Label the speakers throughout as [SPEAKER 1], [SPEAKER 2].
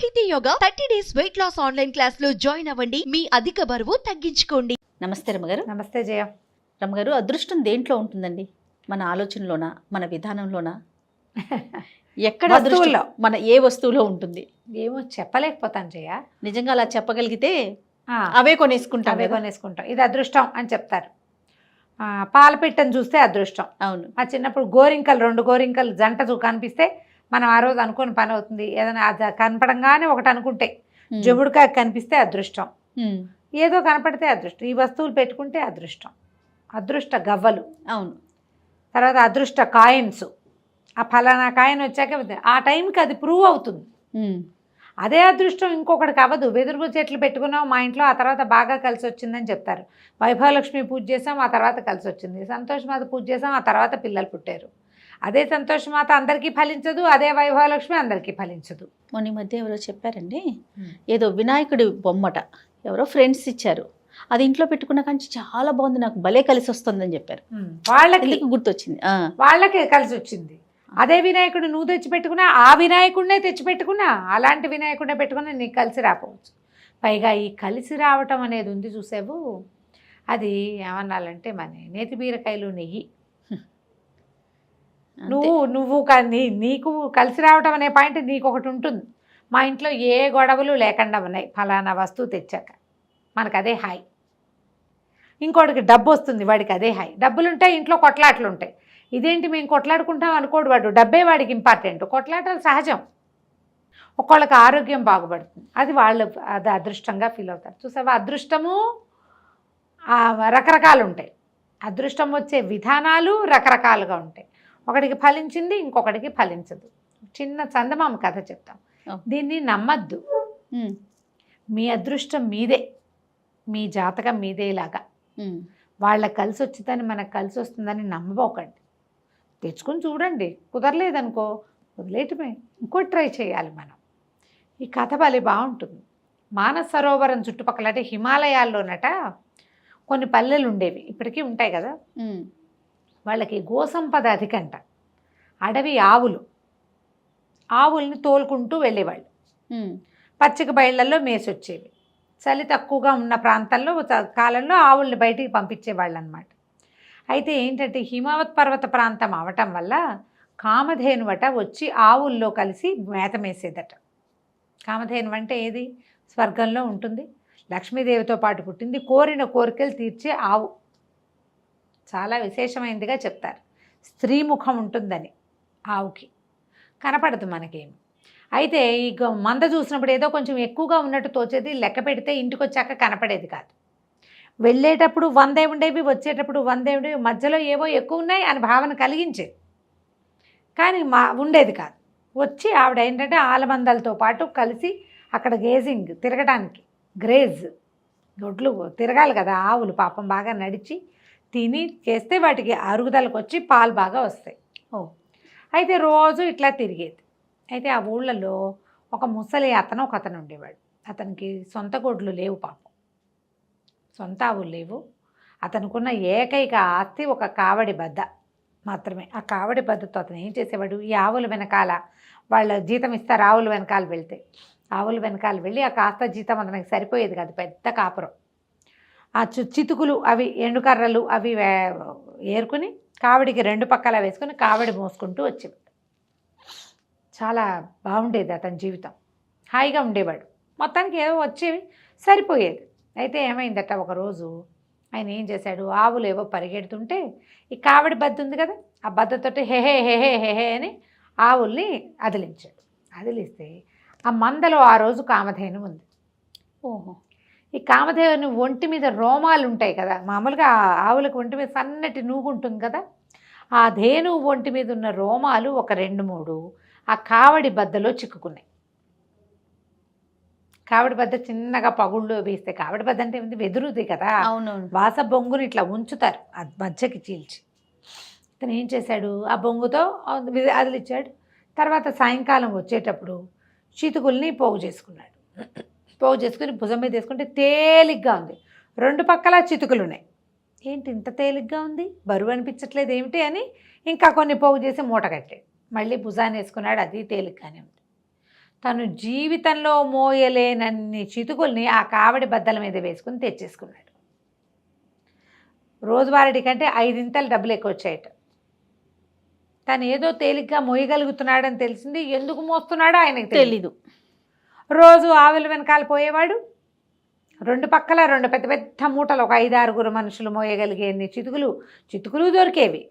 [SPEAKER 1] సాహితీ yoga 30 days weight loss online class లో join అవ్వండి. మీ అధిక బరువు తగ్గించుకోండి.
[SPEAKER 2] నమస్తే రమ్మగారు.
[SPEAKER 3] నమస్తే జయ.
[SPEAKER 2] రమ్మగారు, అదృష్టం దేంట్లో ఉంటుందండి? మన ఆలోచనలోనా, మన విధానంలోనా, ఎక్కడ
[SPEAKER 3] వస్తువుల్లో?
[SPEAKER 2] మన ఏ వస్తువులో ఉంటుంది?
[SPEAKER 3] ఏమో చెప్పలేకపోతాను జయ.
[SPEAKER 2] నిజంగా అలా చెప్పగలిగితే అవే కొనేసుకుంటాం.
[SPEAKER 3] అవే కొనేసుకుంటాం. ఇది అదృష్టం అని చెప్తారు. పాల పిట్టను చూస్తే అదృష్టం.
[SPEAKER 2] అవును.
[SPEAKER 3] మా చిన్నప్పుడు గోరింకలు, 2 గోరింకలు జంట కనిపిస్తే మనం ఆ రోజు అనుకుని పని అవుతుంది. ఏదైనా కనపడంగానే ఒకటి అనుకుంటే, జముడికాయ కనిపిస్తే అదృష్టం, ఏదో కనపడితే అదృష్టం. ఈ వస్తువులు పెట్టుకుంటే అదృష్టం. అదృష్ట గవ్వలు.
[SPEAKER 2] అవును.
[SPEAKER 3] తర్వాత అదృష్ట కాయిన్స్. ఆ ఫలానా కాయిన్ వచ్చాక ఆ టైంకి అది ప్రూవ్ అవుతుంది. అదే అదృష్టం ఇంకొకటికి అవ్వదు. వెదురు చెట్లు పెట్టుకున్నాం మా ఇంట్లో, ఆ తర్వాత బాగా కలిసి వచ్చిందని చెప్తారు. వైభవలక్ష్మి పూజ చేసాం, ఆ తర్వాత కలిసి వచ్చింది. సంతోషమాత పూజ చేసాం, ఆ తర్వాత పిల్లలు పుట్టారు. అదే సంతోషమాత అందరికీ ఫలించదు, అదే వైభవలక్ష్మి అందరికీ ఫలించదు.
[SPEAKER 2] మొన్న ఈ మధ్య ఎవరో చెప్పారండి, ఏదో వినాయకుడి బొమ్మట ఎవరో ఫ్రెండ్స్ ఇచ్చారు, అది ఇంట్లో పెట్టుకున్న కానీ చాలా బాగుంది, నాకు భలే కలిసి వస్తుందని చెప్పారు.
[SPEAKER 3] వాళ్ళకి
[SPEAKER 2] గుర్తొచ్చింది.
[SPEAKER 3] వాళ్ళకే కలిసి వచ్చింది. అదే వినాయకుడు నువ్వు తెచ్చిపెట్టుకున్నా, ఆ వినాయకుడినే తెచ్చిపెట్టుకున్నా, అలాంటి వినాయకుడినే పెట్టుకున్నా నీకు కలిసి రాకపోవచ్చు. పైగా ఈ కలిసి రావటం అనేది ఉంది చూసావు, అది ఏమన్నాలంటే మన నేతి బీరకాయలు నెయ్యి. నువ్వు నీకు కలిసి రావటం అనే పాయింట్ నీకు ఒకటి ఉంటుంది. మా ఇంట్లో ఏ గొడవలు లేకుండా ఉన్నాయి ఫలానా వస్తువు తెచ్చాక, మనకు అదే హాయ్. ఇంకోటికి డబ్బు వస్తుంది, వాడికి అదే హాయ్. డబ్బులుంటాయి, ఇంట్లో కొట్లాట్లు ఉంటాయి. ఇదేంటి మేము కొట్లాడుకుంటాం అనుకోడు వాడు, డబ్బే వాడికి ఇంపార్టెంట్. కొట్లాటలు సహజం. ఒక్కొక్కళ్ళకి ఆరోగ్యం బాగుపడుతుంది, అది వాళ్ళు అది అదృష్టంగా ఫీల్ అవుతారు. చూసావా, అదృష్టము రకరకాలు ఉంటాయి. అదృష్టం వచ్చే విధానాలు రకరకాలుగా ఉంటాయి. ఒకటికి ఫలించింది, ఇంకొకటికి ఫలించదు. చిన్న చందమామ కథ చెప్తాం, దీన్ని నమ్మద్దు. మీ అదృష్టం మీదే, మీ జాతకం మీదేలాగా. వాళ్ళకి కలిసి వచ్చిందని మనకు కలిసి వస్తుందని నమ్మబోకండి. తెచ్చుకుని చూడండి, కుదరలేదనుకో వదిలేయటమే, ఇంకోటి ట్రై చేయాలి మనం. ఈ కథ భలే బాగుంటుంది. మానస సరోవరం చుట్టుపక్కల, అంటే హిమాలయాల్లోనట కొన్ని పల్లెలు ఉండేవి, ఇప్పటికీ ఉంటాయి కదా. వాళ్ళకి గోసంపద అధికంట. అడవి ఆవుల్ని తోలుకుంటూ వెళ్ళేవాళ్ళు. పచ్చిక బయళ్ళల్లో మేసొచ్చేవి. చలి తక్కువగా ఉన్న ప్రాంతంలో కాలంలో ఆవుల్ని బయటికి పంపించేవాళ్ళు అనమాట. అయితే ఏంటంటే హిమవత్ పర్వత ప్రాంతం అవటం వల్ల కామధేనువట వచ్చి ఆవుల్లో కలిసి మేత మేసేదట. కామధేను అంటే ఏది? స్వర్గంలో ఉంటుంది, లక్ష్మీదేవితో పాటు పుట్టింది, కోరిన కోరికలు తీర్చే ఆవు. చాలా విశేషమైనదిగా చెప్తారు. స్త్రీ ముఖం ఉంటుందని ఆవుకి, కనపడదు మనకేమి. అయితే ఈ మంద చూసినప్పుడు ఏదో కొంచెం ఎక్కువగా ఉన్నట్టు తోచేది, లెక్క పెడితే ఇంటికి వచ్చాక కనపడేది కాదు. వెళ్ళేటప్పుడు 100 ఉండేవి, వచ్చేటప్పుడు 100 ఉండేవి, మధ్యలో ఏవో ఎక్కువ ఉన్నాయి అని భావన కలిగించేది, కానీ ఉండేది కాదు. వచ్చి ఆవిడ ఏంటంటే ఆలమందలతో పాటు కలిసి అక్కడ తిరగడానికి గ్రేజ్, గొడ్లు తిరగాలి కదా ఆవులు, పాపం బాగా నడిచి తిని చేస్తే వాటికి అరుగుదలకు వచ్చి పాలు బాగా వస్తాయి. అయితే రోజు ఇట్లా తిరిగేది. అయితే ఆ ఊళ్ళలో ఒక ముసలి ఒకతను ఉండేవాడు. అతనికి సొంత గొడ్లు లేవు, పాపం సొంత ఆవులు లేవు. అతనుకున్న ఏకైక ఆస్తి ఒక కావడి బద్ద మాత్రమే. ఆ కావడి బద్దతో అతను ఏం చేసేవాడు, ఈ ఆవుల వెనకాల, వాళ్ళ జీతం ఇస్తారు ఆవుల వెనకాల వెళ్తే, ఆవుల వెనకాల వెళ్ళి ఆ కాస్త జీతం అతనికి సరిపోయేది కాదు, పెద్ద కాపురం. ఆ చితుకులు అవి ఎండుకర్రలు అవి ఏరుకుని కావడికి 2 పక్కల వేసుకుని కావడి మోసుకుంటూ వచ్చేవాడు. చాలా బాగుండేది అతని జీవితం, హాయిగా ఉండేవాడు. మొత్తానికి ఏదో వచ్చేవి, సరిపోయేది. అయితే ఏమైందట, ఒకరోజు ఆయన ఏం చేశాడు, ఆవులు ఏవో పరిగెడుతుంటే ఈ కావడి బద్ద ఉంది కదా, ఆ బద్దతోటి హెహే హెహే హెహే అని ఆవుల్ని అదిలించాడు. అదిలిస్తే ఆ మందలో ఆ రోజు కామధేను ఉంది. ఓహో, ఈ కామధేను ఒంటి మీద రోమాలు ఉంటాయి కదా, మామూలుగా ఆవులకు ఒంటి మీద సన్నటి నూగు ఉంటుంది కదా, ఆ ధేను ఒంటి మీద ఉన్న రోమాలు ఒక 2-3 ఆ కావడి బద్దలో చిక్కుకున్నాయి. కావడి బద్ద చిన్నగా పగుళ్ళు వేస్తే, కావడి బద్ద అంటే ఏమిటి, వెదురుది కదా, వాస బొంగుని ఇట్లా ఉంచుతారు ఆ మధ్యకి చీల్చి. ఇతను ఏం చేశాడు, ఆ బొంగుతో అదిలిచ్చాడు. తర్వాత సాయంకాలం వచ్చేటప్పుడు చితుకుల్ని పోగు చేసుకున్నాడు. పోగు చేసుకుని భుజం మీద వేసుకుంటే తేలిగ్గా ఉంది, 2 పక్కల చితుకులు ఉన్నాయి. ఏంటి ఇంత తేలిగ్గా ఉంది, బరువు అనిపించట్లేదు ఏమిటి అని ఇంకా కొన్ని పోగు చేసి మూట కట్టాడు. మళ్ళీ భుజాన్ని వేసుకున్నాడు, అది తేలిగ్గానే ఉంది. తను జీవితంలో మోయలేనన్ని చితుకుల్ని ఆ కావడి బద్దల మీద వేసుకుని తెచ్చేసుకున్నాడు. రోజువారీ కంటే 5 డబ్బులు ఎక్కువ వచ్చాయట. తను ఏదో తేలిగ్గా మోయగలుగుతున్నాడని తెలిసింది. ఎందుకు మోస్తున్నాడో ఆయనకు తెలీదు. రోజు ఆవుల వెనకాల పోయేవాడు. 2 పక్కల 2 పెద్ద పెద్ద మూటలు, ఒక 5-6 మనుషులు మోయగలిగే చితుకులు దొరికేవి.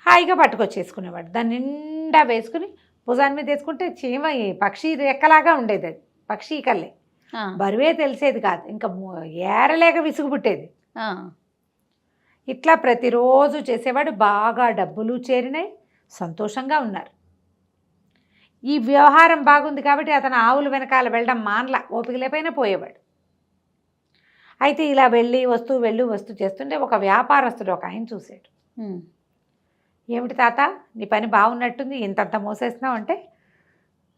[SPEAKER 3] హాయిగా పట్టుకొచ్చేసుకునేవాడు. దాన్ని నిండా వేసుకుని భుజాన్ని మీద వేసుకుంటే చీమ పక్షి రెక్కలాగా ఉండేది. అది పక్షి కల్లే, బరువే తెలిసేది కాదు. ఇంకా ఏరలేక విసుగు పుట్టేది. ఇట్లా ప్రతిరోజు చేసేవాడు. బాగా డబ్బులు చేరినాయి, సంతోషంగా ఉన్నారు. ఈ వ్యవహారం బాగుంది కాబట్టి అతను ఆవుల వెనకాల వెళ్ళడం మానల, ఓపిక లేపైనా పోయేవాడు. అయితే ఇలా వెళ్ళి వస్తూ చేస్తుంటే ఒక వ్యాపారస్తుడు ఒక ఆయన చూశాడు. ఏమిటి తాత, నీ పని బాగున్నట్టుంది, ఇంతంత మోసేస్తున్నావు అంటే,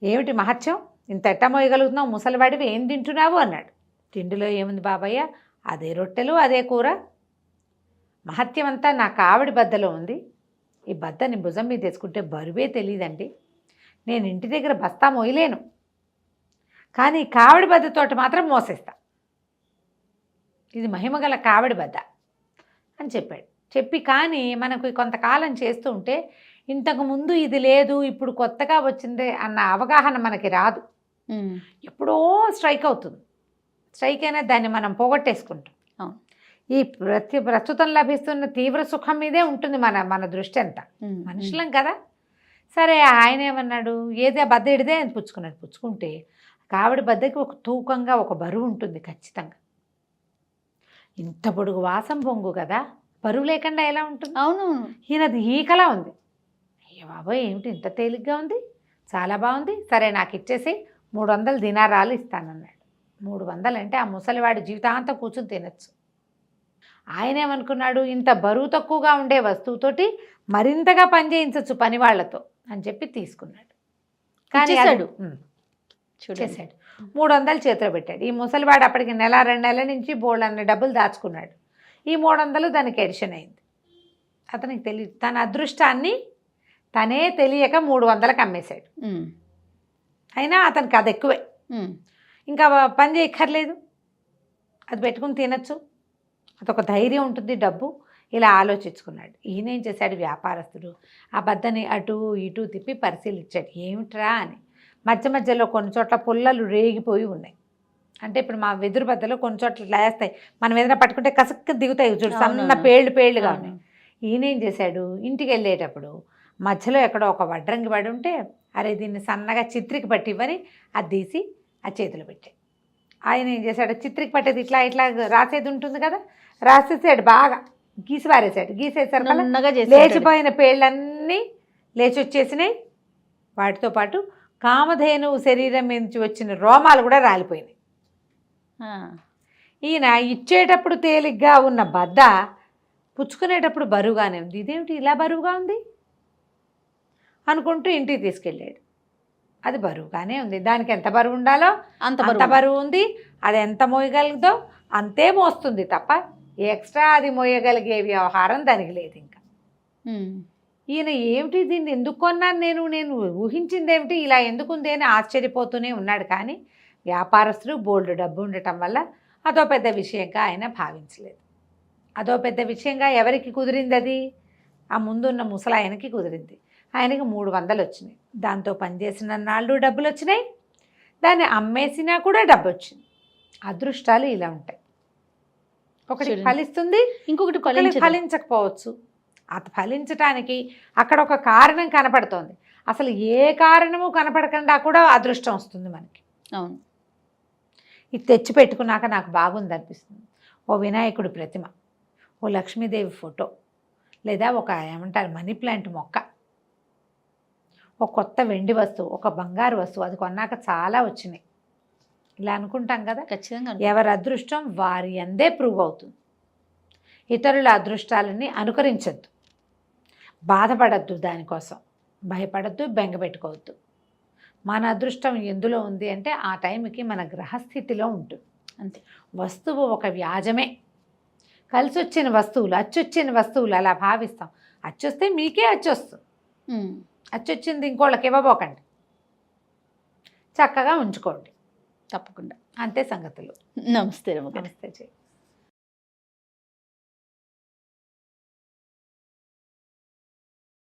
[SPEAKER 3] ఏమిటి మహత్యం, ఇంత ఎట్ట మోయగలుగుతున్నావు, ముసలివాడివి, ఏం తింటున్నావు అన్నాడు. తిండిలో ఏముంది బాబయ్య, అదే రొట్టెలు అదే కూర. మహత్యం అంతా నా కావడి బద్దలో ఉంది. ఈ బద్దని భుజం మీద తెచ్చుకుంటే బరువే తెలియదండి. నేను ఇంటి దగ్గర బస్తా మోయలేను, కానీ కావడి బద్దతోటి మాత్రం మోసేస్తా. ఇది మహిమగల కావడి బద్ద అని చెప్పాడు. చెప్పి కానీ మనకు కొంతకాలం చేస్తూ ఉంటే ఇంతకుముందు ఇది లేదు, ఇప్పుడు కొత్తగా వచ్చింది అన్న అవగాహన మనకి రాదు. ఎప్పుడో స్ట్రైక్ అవుతుంది. స్ట్రైక్ అయినా దాన్ని మనం పోగొట్టేసుకుంటాం. ఈ ప్రస్తుతం లభిస్తున్న తీవ్ర సుఖం మీదే ఉంటుంది మన దృష్టి అంతా. మనుషులం కదా. సరే, ఆయన ఏమన్నాడు, ఏదే బద్ద ఇడిదే అని పుచ్చుకున్నాడు. పుచ్చుకుంటే కావడి బద్దకి ఒక తూకంగా ఒక బరువు ఉంటుంది ఖచ్చితంగా. ఇంత పొడుగు వాసం పొంగు కదా, బరువు లేకుండా ఎలా ఉంటుంది? అవును, ఈయనది ఈకలా ఉంది. అయ్యో బాబోయ్, ఏమిటి ఇంత తేలిగ్గా ఉంది, చాలా బాగుంది, సరే నాకు ఇచ్చేసి 300 దినారాలు ఇస్తానన్నాడు. 300 అంటే ఆ ముసలివాడి జీవితాంతం కూర్చుని తినచ్చు. ఆయన ఏమనుకున్నాడు, ఇంత బరువు తక్కువగా ఉండే వస్తువుతోటి మరింతగా పనిచేయించవచ్చు పని వాళ్లతో అని చెప్పి తీసుకున్నాడు. కానీ చేశాడు. 300 చేతిలో పెట్టాడు. ఈ ముసలివాడు అప్పటికి 1-2 నెలల నుంచి బోళ్ళన్ని డబ్బులు దాచుకున్నాడు. ఈ 300 దానికి ఎడిషన్ అయింది. అతనికి తెలియదు. తన అదృష్టాన్ని తనే తెలియక 300కి అమ్మేశాడు. అయినా అతనికి అది ఎక్కువే. ఇంకా పని చేయక్కర్లేదు, అది పెట్టుకుని తినచ్చు, అదొక ధైర్యం ఉంటుంది, డబ్బు. ఇలా ఆలోచించుకున్నాడు. ఈయన ఏం చేశాడు, వ్యాపారస్తుడు ఆ బద్దని అటు ఇటు తిప్పి పరిశీలించాడు. ఏమిట్రా అని. మధ్యలో కొన్ని చోట్ల పుల్లలు రేగిపోయి ఉన్నాయి. అంటే ఇప్పుడు మా వెదురు బద్దలో కొన్ని చోట్ల లేస్తాయి, మనం ఏదైనా పట్టుకుంటే కసక్కు దిగుతాయి చూడు, సన్న పేళ్ళుగా ఉన్నాయి. ఈయన ఏం చేశాడు, ఇంటికి వెళ్ళేటప్పుడు మధ్యలో ఎక్కడో ఒక వడ్రంగి పడి ఉంటే, అరే దీన్ని సన్నగా చిత్రికి పట్టి ఇవ్వని అది తీసి ఆ చేతిలో పెట్టాడు. ఆయన ఏం చేశాడు, చిత్రికి పట్టేది ఇట్లా రాసేది ఉంటుంది కదా, రాసేసాడు, బాగా గీసి పారేసాడు. గీసేసారు కదా, లేచిపోయిన పేళ్ళన్నీ లేచి వచ్చేసినాయి. వాటితో పాటు కామధేనువు శరీరం నుంచి వచ్చిన రోమాలు కూడా రాలిపోయినాయి. ఈయన ఇచ్చేటప్పుడు తేలిగ్గా ఉన్న బద్ద పుచ్చుకునేటప్పుడు బరువుగానే ఉంది. ఇదేమిటి ఇలా బరువుగా ఉంది అనుకుంటూ ఇంటికి తీసుకెళ్ళాడు. అది బరువుగానే ఉంది. దానికి ఎంత బరువు ఉండాలో అంత బరువు ఉంది. అది ఎంత మోయగలదో అంతే మోస్తుంది తప్ప ఎక్స్ట్రా అది మోయగలిగే వ్యవహారం దానికి లేదు. ఇంకా ఈయన ఏమిటి, దీన్ని ఎందుకు కొన్నాను నేను ఊహించింది ఏమిటి, ఇలా ఎందుకుంది అని ఆశ్చర్యపోతూనే ఉన్నాడు. కానీ వ్యాపారస్తుడు బోల్డ్ డబ్బు ఉండటం వల్ల అదో పెద్ద విషయంగా ఆయన భావించలేదు. అదో పెద్ద విషయంగా ఎవరికి కుదిరింది, అది ఆ ముందున్న ముసలాయనకి కుదిరింది. ఆయనకి 300 వచ్చినాయి. దాంతో పనిచేసిన నాళ్ళు డబ్బులు వచ్చినాయి, దాన్ని అమ్మేసినా కూడా డబ్బు వచ్చింది. అదృష్టాలు ఇలా ఉంటాయి. ఒకటి ఫలిస్తుంది, ఇంకొకటి ఫలించకపోవచ్చు. అది ఫలించటానికి అక్కడ ఒక కారణం కనపడుతోంది. అసలు ఏ కారణము కనపడకుండా కూడా అదృష్టం వస్తుంది మనకి. అవును, ఇది తెచ్చి పెట్టుకున్నాక నాకు బాగుంది అనిపిస్తుంది. ఓ వినాయకుడి ప్రతిమ, ఓ లక్ష్మీదేవి ఫోటో, లేదా ఒక ఏమంటారు మనీ ప్లాంట్ మొక్క, ఒక కొత్త వెండి వస్తువు, ఒక బంగారు వస్తువు, అది కొన్నాక చాలా వచ్చినాయి. ఇలా అనుకుంటాం కదా. ఖచ్చితంగా ఎవరి అదృష్టం వారి అందే ప్రూవ్ అవుతుంది. ఇతరుల అదృష్టాలని అనుకరించద్దు, బాధపడద్దు, దానికోసం భయపడద్దు, బెంగపెట్టుకోవద్దు. మన అదృష్టం ఎందులో ఉంది అంటే ఆ టైంకి మన గ్రహస్థితిలో ఉంటుంది అంతే. వస్తువు ఒక వ్యాజమే. కలిసి వచ్చిన వస్తువులు, అచ్చొచ్చిన వస్తువులు అలా భావిస్తాం. అచ్చొస్తే మీకే అచ్చొస్తుంది, అచ్చొచ్చింది ఇంకోళ్ళకి ఇవ్వబోకండి. చక్కగా ఉంచుకోండి.
[SPEAKER 2] తప్పకుండా.
[SPEAKER 3] అంతే సంగతులు.
[SPEAKER 2] నమస్తే రమ్మగారు.
[SPEAKER 3] నమస్తే చెయ్యి.